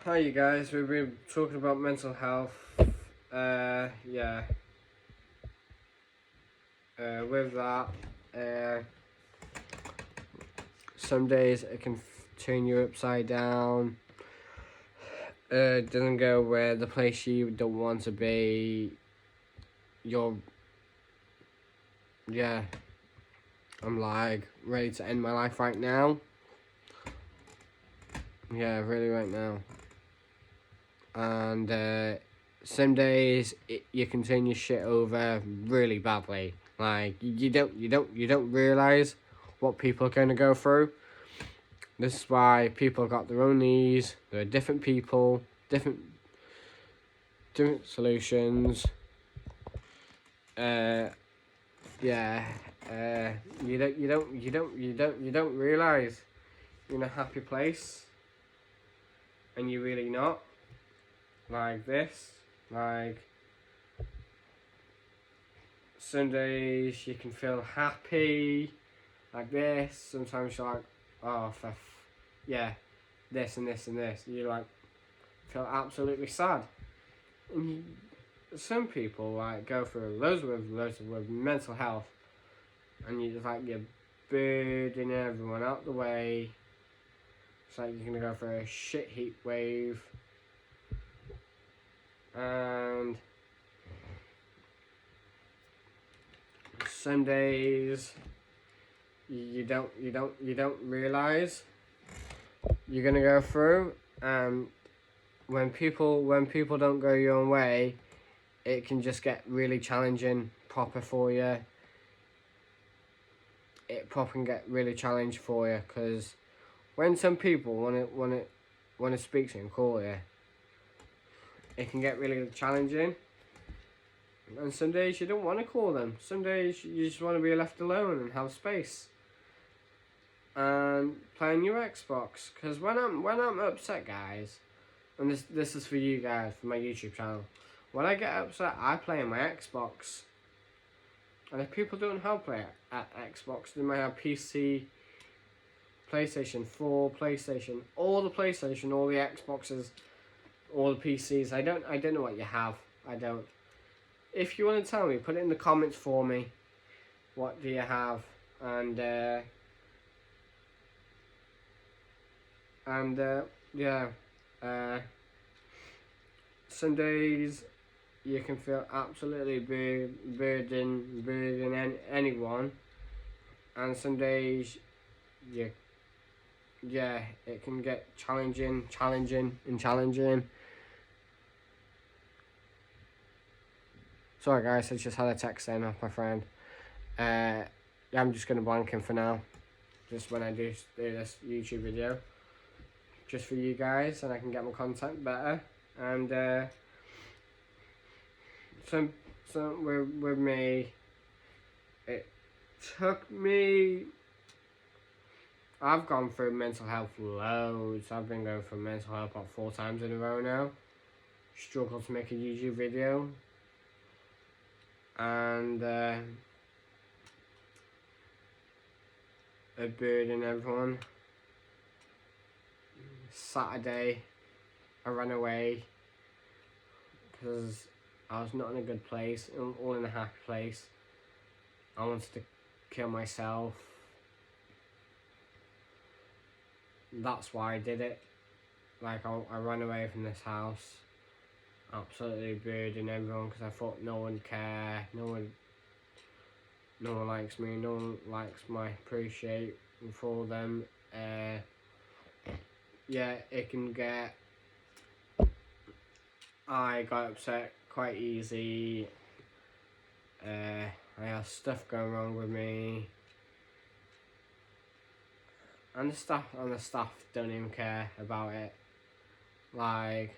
Hi you guys, we've been talking about mental health. Yeah. With that, uh, some days it can turn you upside down. It doesn't go where the place you don't want to be. You're, yeah. I'm like ready to end my life right now. Yeah, really right now. And some days you can turn your shit over really badly. Like you don't realize what people are going to go through. This is why people got their own needs. There are different people, different solutions. Uh, yeah. You don't realize you're in a happy place, and you're really not. Like this, like some days you can feel happy, like this. Sometimes you're like, oh, yeah, this and this and this. You like feel absolutely sad. And some people like go through loads with mental health, and you just like you're burdening everyone out the way. It's like you're gonna go for a shit heat wave, and some days you don't realize you're gonna go through. When people don't go your own way, it can just get really challenging proper for you. It proper can get really challenged for you, because when some people want to speak to you and call you, it can get really challenging. And some days you don't want to call them. Some days you just want to be left alone and have space and play on your Xbox. Because when I'm upset, guys, and this is for you guys, for my YouTube channel, when I get upset, I play on my Xbox. And if people don't have play at Xbox, they might have PC, PlayStation 4, PlayStation, all the PlayStation, all the Xboxes, all the PCs. I don't know what you have. I don't. If you want to tell me, put it in the comments for me. What do you have? And yeah. Uh, some days you can feel absolutely burden anyone, and some days you yeah, it can get challenging. Sorry guys, I just had a text in off my friend. Yeah, I'm just gonna blank him for now. Just when I do this YouTube video, just for you guys, and I can get my content better. And some with me, it took me. I've gone through mental health loads. I've been going through mental health about 4 times in a row now. Struggle to make a YouTube video. And a burden everyone. Saturday, I ran away because I was not in a good place, all in a happy place. I wanted to kill myself. That's why I did it. Like, I ran away from this house, absolutely burdening everyone, because I thought no one care, no one likes me, no one likes my appreciation for them. Yeah, it can get. I got upset quite easy. I have stuff going wrong with me, and the staff don't even care about it. Like,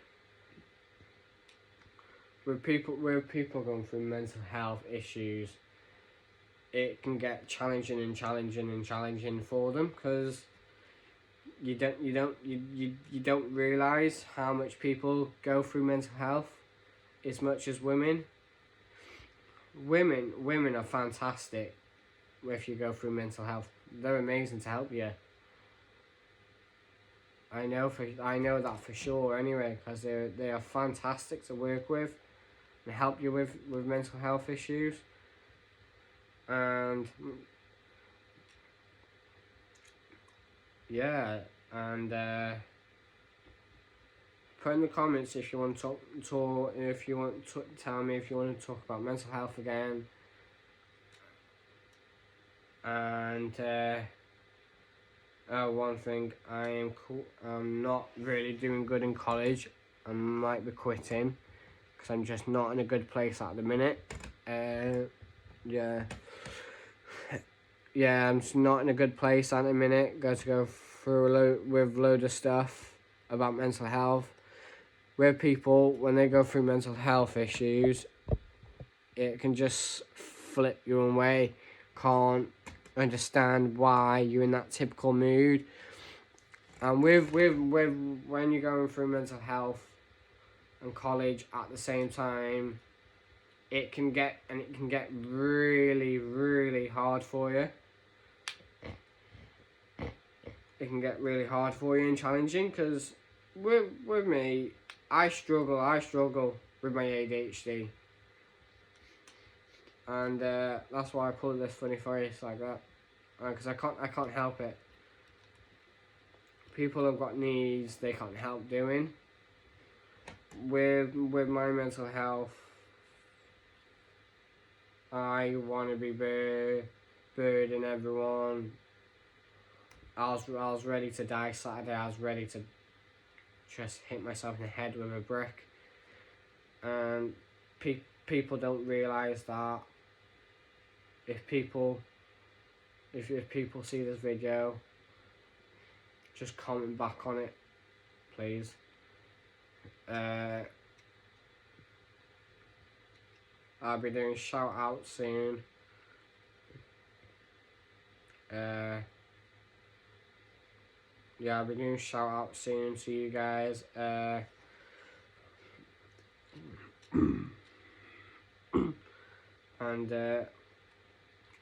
with people going through mental health issues, it can get challenging for them, because you don't realize how much people go through mental health as much as women. Women are fantastic if you go through mental health. They're amazing to help you. I know that for sure anyway, because they are fantastic to work with and help you with mental health issues. And yeah, and put in the comments if you want to talk if you want to tell me if you want to talk about mental health again. And one thing, I'm not really doing good in college. I might be quitting because I'm just not in a good place at the minute. Yeah, I'm just not in a good place at the minute. Got to go through a load of stuff about mental health. Where people, when they go through mental health issues, it can just flip you away. Can't understand why you're in that typical mood. And with when you're going through mental health and college at the same time, it can get really, really hard for you. It can get really hard for you and challenging, because with me, I struggle with my ADHD. And that's why I pull this funny face like that, because I can't help it. People have got needs they can't help doing. With my mental health, I want to be birding everyone. I was ready to die Saturday. I was ready to just hit myself in the head with a brick. And people don't realise that. If people see this video, just comment back on it, please. I'll be doing shout outs soon. Yeah, I'll be doing shout outs soon to you guys. And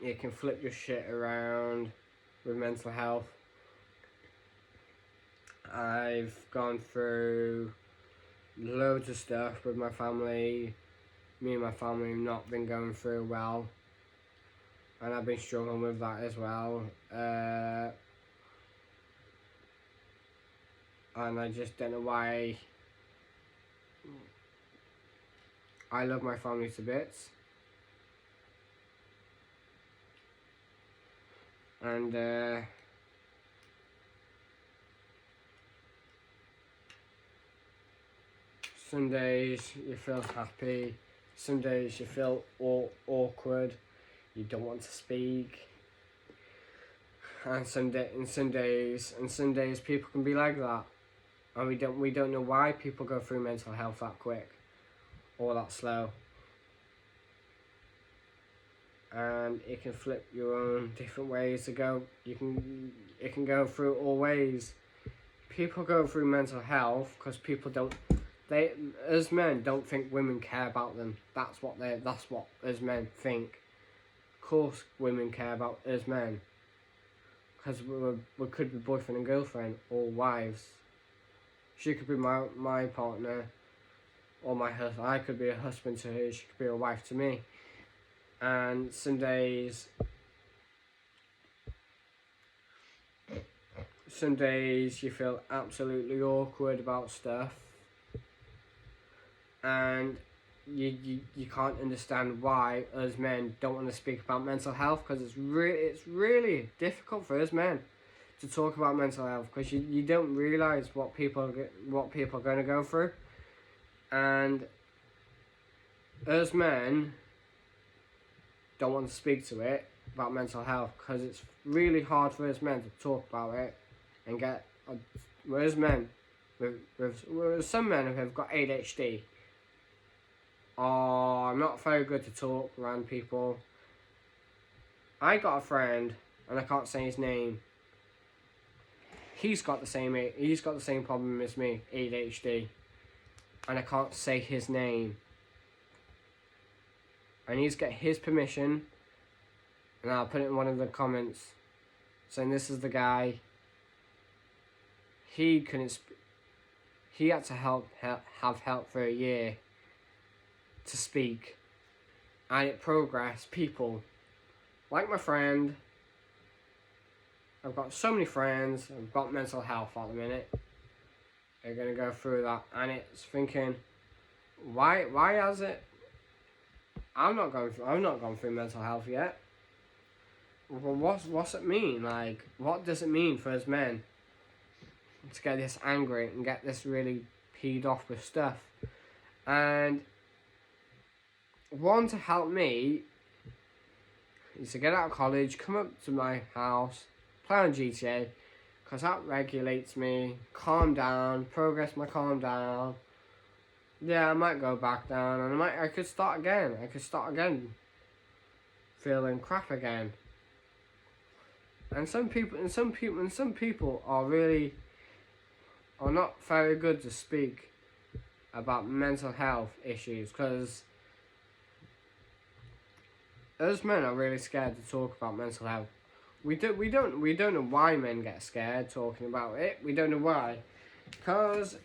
you can flip your shit around with mental health. I've gone through loads of stuff with my family. Me and my family have not been going through well, and I've been struggling with that as well. And I just don't know why. I love my family to bits. And some days you feel happy, some days you feel awkward, you don't want to speak. And some days people can be like that, and we don't know why people go through mental health that quick or that slow. And it can flip your own different ways to go. It can go through all ways. People go through mental health because people don't. As men, don't think women care about them. That's what as men think. Of course, women care about us men, because we could be boyfriend and girlfriend or wives. She could be my partner, or my husband. I could be a husband to her. She could be a wife to me. And some days you feel absolutely awkward about stuff, and you can't understand why us men don't want to speak about mental health, because it's really difficult for us men to talk about mental health, because you don't realise what people are going to go through. And us men don't want to speak to it about mental health, because it's really hard for us men to talk about it and get. Whereas men, with some men who have got ADHD, are not very good to talk around people. I got a friend, and I can't say his name. He's got the same problem as me, ADHD, and I can't say his name. I need to get his permission, and I'll put it in one of the comments saying this is the guy. he couldn't. He had to have help for a year to speak, and it progressed. People like my friend. I've got so many friends. I've got mental health at the minute. They're gonna go through that, and it's thinking, why has it? I've not gone through mental health yet. Well, what's it mean? Like, what does it mean for us men to get this angry and get this really peed off with stuff? And one to help me is to get out of college, come up to my house, play on GTA, because that regulates me, calm down, progress my calm down. Yeah, I might go back down, and I could start again. Feeling crap again. And some people are not very good to speak about mental health issues, because us men are really scared to talk about mental health. We don't know why men get scared talking about it. We don't know why, because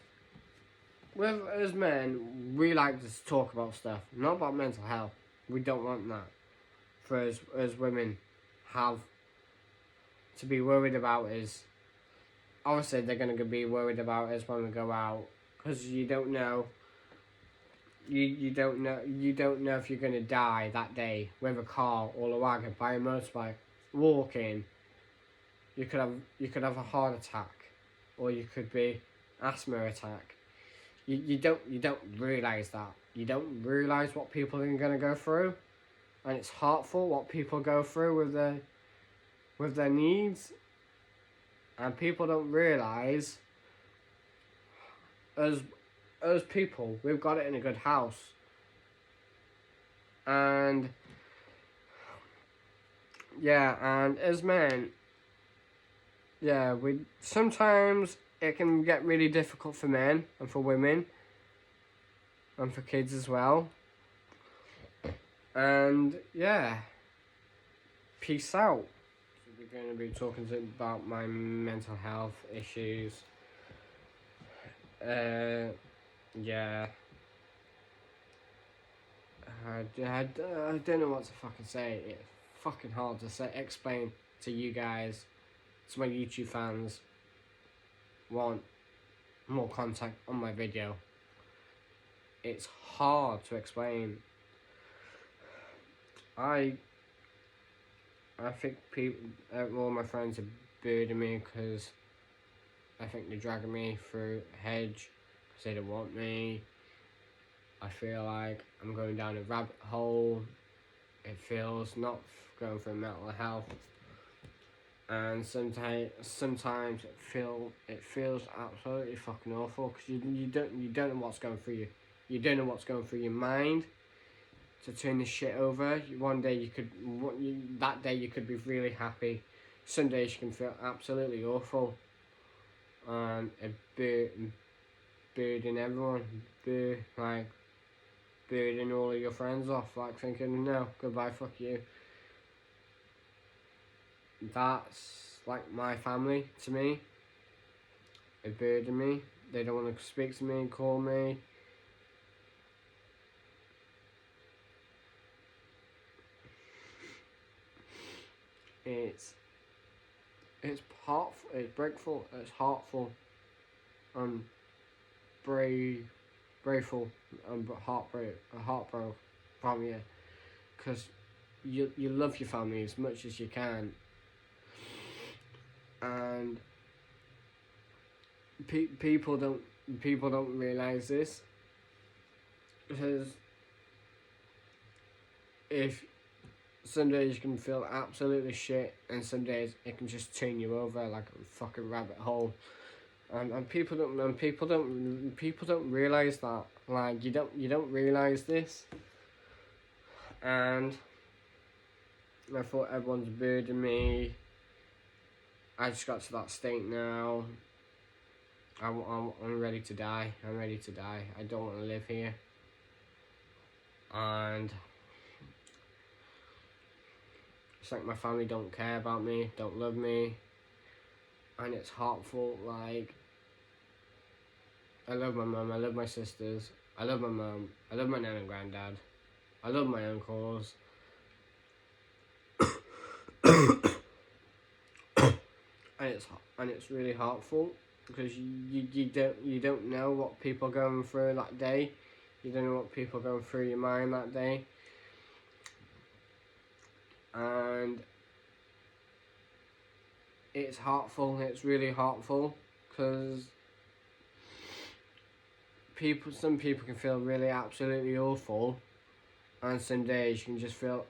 with us men, we like to talk about stuff, not about mental health. We don't want that. For us women, have to be worried about us. Obviously, they're gonna be worried about us when we go out, because you don't know. You don't know if you're gonna die that day with a car or a wagon, by a motorbike, walking. You could have a heart attack, or you could be asthma attack. You don't realise that. You don't realise what people are gonna go through, and it's hurtful what people go through with their needs, and people don't realise us people, we've got it in a good house, and yeah, and as men, yeah, we sometimes it can get really difficult for men and for women and for kids as well. And yeah, peace out. So we're going to be talking about my mental health issues. Yeah. I don't know what to fucking say. It's fucking hard to explain to you guys, to my YouTube fans, want more content on my video. It's hard to explain. I think all my friends are booing me because I think they're dragging me through a hedge because they don't want me. I feel like I'm going down a rabbit hole. It feels not going through mental health, and sometimes it feels absolutely fucking awful, because you don't know what's going through you. You don't know what's going through your mind to turn this shit over. One day that day you could be really happy. Some days you can feel absolutely awful, and burden everyone, burden all of your friends off, like thinking, no, goodbye, fuck you. That's like my family to me. They burden me. They don't want to speak to me, call me. It's heartful, it's breakful, it's heartful, and braveful, and heartbroken from you, because you love your family as much as you can, and people don't realise this, because if some days you can feel absolutely shit, and some days it can just turn you over like a fucking rabbit hole. And people don't realise that. Like, you don't realise this. And I thought everyone's burdening me. I just got to that state now. I'm ready to die. I'm ready to die. I don't want to live here. And it's like my family don't care about me, don't love me, and it's hurtful. Like, I love my mum, I love my sisters, I love my mum, I love my nan and granddad, I love my uncles. and it's really heartful because you don't know what people are going through that day. You don't know what people are going through your mind that day. And it's heartful, it's really heartful, because some people can feel really absolutely awful, and some days you can just feel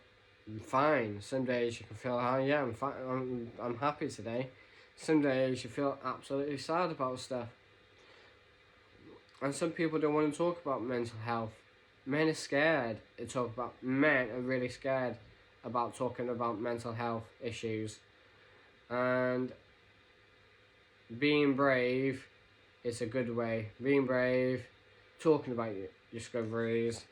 fine. Some days you can feel, oh yeah, I'm fine, I'm happy today. Some days you feel absolutely sad about stuff. And some people don't want to talk about mental health. Men are scared to talk about, men are really scared about talking about mental health issues. And being brave is a good way. Being brave, talking about your discoveries,